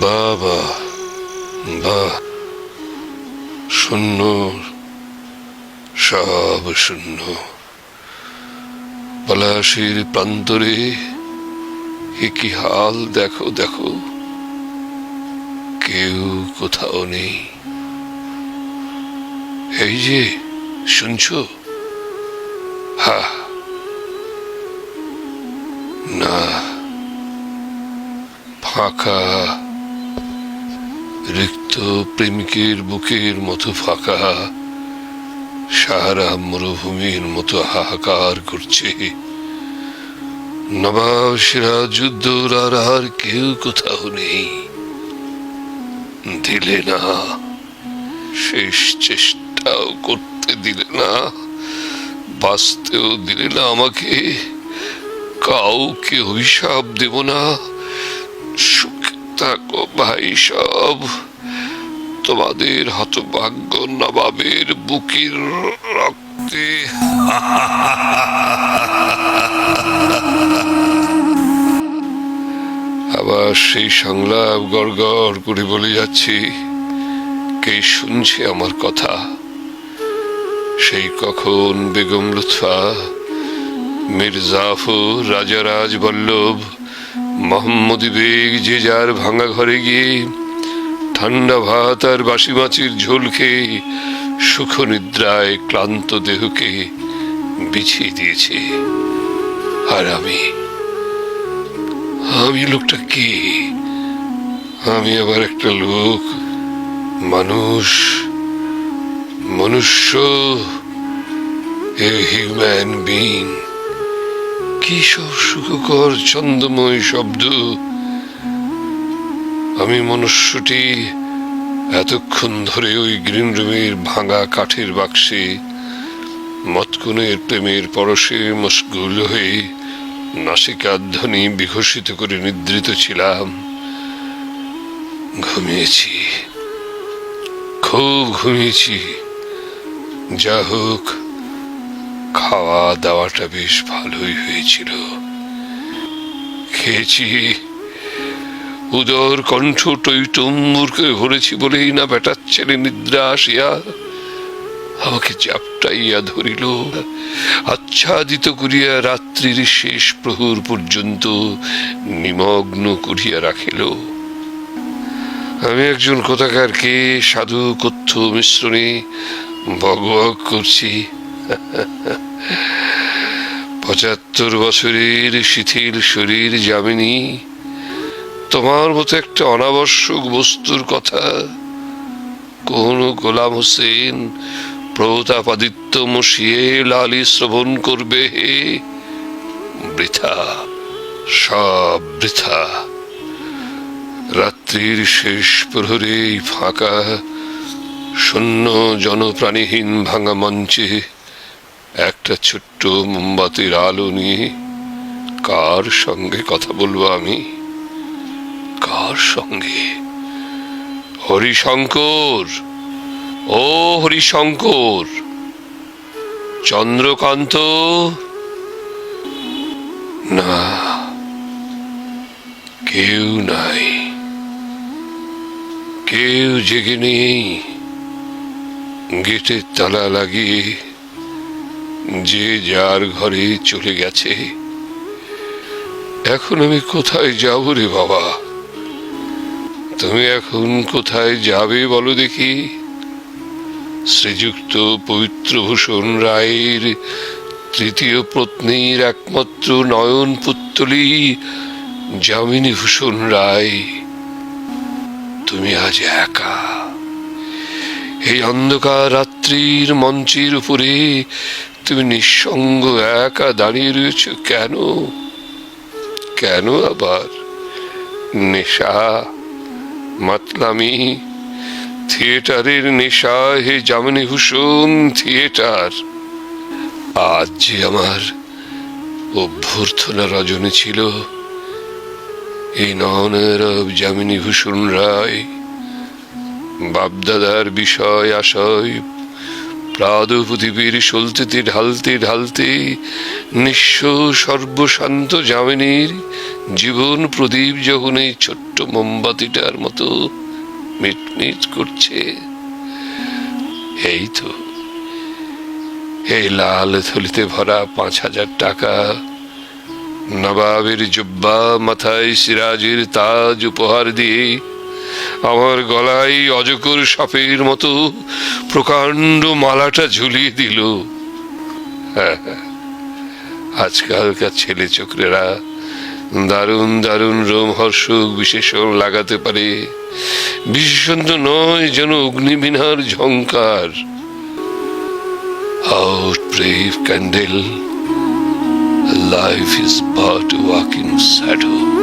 বাবা বাহ, শূন্য, সব শূন্য। পলাশির প্রান্তরে এ কি হাল, দেখো দেখো, কেউ কোথাও নেই। এই যে শুনছো? হা, না, ফাঁকা, রিক্ত প্রেমিকের বুকের মতো ফাঁকা, সাহারা মরুভূমির মতো হাহাকার করছে। নবাব সিরাজউদ্দৌর আর কেউ কোথাও নেই। দিলে না, শেষ চেষ্টাও করতে দিলে না, বাঁচতেও দিলে না আমাকে। কাউকে অভিশাপ দেব না, সুখে থাকো ভাই সব। তোমাদের হতভাগ্য নবাবের বুকের রক্তে। আবার সেই সংলাপ গড় গড় করে বলে যাচ্ছি। কে শুনছে আমার কথা? সেই কখন বেগম লুৎফা, মীর জাফর, রাজারাজ বল্লভ, মোহাম্মদী বেগ যে যার ভাঙা ঘরে গিয়ে ঠান্ডা ভাত আর বাসি মাছের ঝোল খেয়ে সুখ নিদ্রায় ক্লান্ত দেহকে বিছিয়ে দিয়েছে। আর আমি লোকটা কে? আমি আবার একটা লোক, মানুষ, মনুষ্য, হিউম্যান বিং। কি সব সুখকর ছন্দময় শব্দ! আমি মনুষ্যটি এতক্ষণ ধরে ওই গ্রিন রুমের ভাঙা কাঠের বাক্সে মতকুনের প্রেমের পরশে মশগুল হয়ে নাসিকার ধ্বনি বিঘোষিত করে নিদ্রিত ছিলাম। ঘুমিয়েছি, খুব ঘুমিয়েছি। যা হোক, খাওয়া দাওয়াটা বেশ ভালোই হয়েছিল। খেয়েছি, উদর কণ্ঠ টইটুম্বুরকে ভরেছি বলেই না বেটার ছেলে নিদ্রা আসিয়া আমাকে চাপটাইয়া ধরিল, আচ্ছাদিত করিয়া রাত্রির শেষ প্রহর পর্যন্ত নিমগ্ন করিয়া রাখিল। আমি একজন কোথাকার কে সাধু কথ্য মিশ্রণে বকবক করছি। ৭৫ বছরের শিথিল শরীর যামিনী, তোমার মতো একটা অনাবশ্যক বস্তুর কথা কোন গোলাম হোসেন প্রতাপাদিত্য মশিয়ে লালি শ্রবণ করবে? বৃথা, সব বৃথা। রাত্রির শেষ প্রহরে ফাঁকা শূন্য জনপ্রাণীহীন ভাঙা মঞ্চে একটা ছোট্ট মোমবাতির আলো নিয়ে কার সঙ্গে কথা বলবো আমি? কার সঙ্গে? হরিশঙ্কর, ও হরিশঙ্কর, চন্দ্রকান্ত। না, কেউ নাই, কেউ জেগে নেই। গেটের তালা লাগিয়ে যে যার ঘরে চলে গেছে। এখন আমি কোথায় যাব রে বাবা? তুমি এখন কোথায় যাবে বলো দেখি? শ্রীযুক্ত পবিত্রভূষণ রায়ের তৃতীয় পত্নীর একমাত্র নয়ন পুত্তলী যামিনী ভূষণ রায়, তুমি আজ একা এই অন্ধকার রাত্রির মঞ্চের উপরে। তুমি নিঃসঙ্গ একা দাঁড়িয়ে রয়েছ কেন? কেন আবার? নেশা, মাতলামি, থিয়েটারের নেশা হে যামিনী ভূষণ, থিয়েটার। আজ যে আমার অভ্যর্থনা রজনী ছিল, এই নয়নরব যামিনী ভূষণ রায় বাপদাদার বিষয় আশয় প্রাদ প্রদীপের সলতেতে ঢালতে ঢালতে নিঃস্ব সর্বশান্ত যামিনীর জীবন প্রদীপ যখন এই ছোট্ট মোমবাতিটার মতো মিটমিট করছে, এই তো এই লাল থলিতে ভরা 5,000 টাকা, নবাবের জুব্বা, মাথায় সিরাজের তাজ উপহার দিয়ে আমার গলায় অজগর সাপের মতো প্রকাণ্ড মালাটা ঝুলিয়ে দিল। আজকালকার ছেলে ছোকরেরা দারুণ দারুণ রোমহর্ষক বিশেষণ লাগাতে পারে, বিশেষণ তো নয়, যেন অগ্নিবীণার ঝংকার। Out, brave candle, life is but a walking shadow.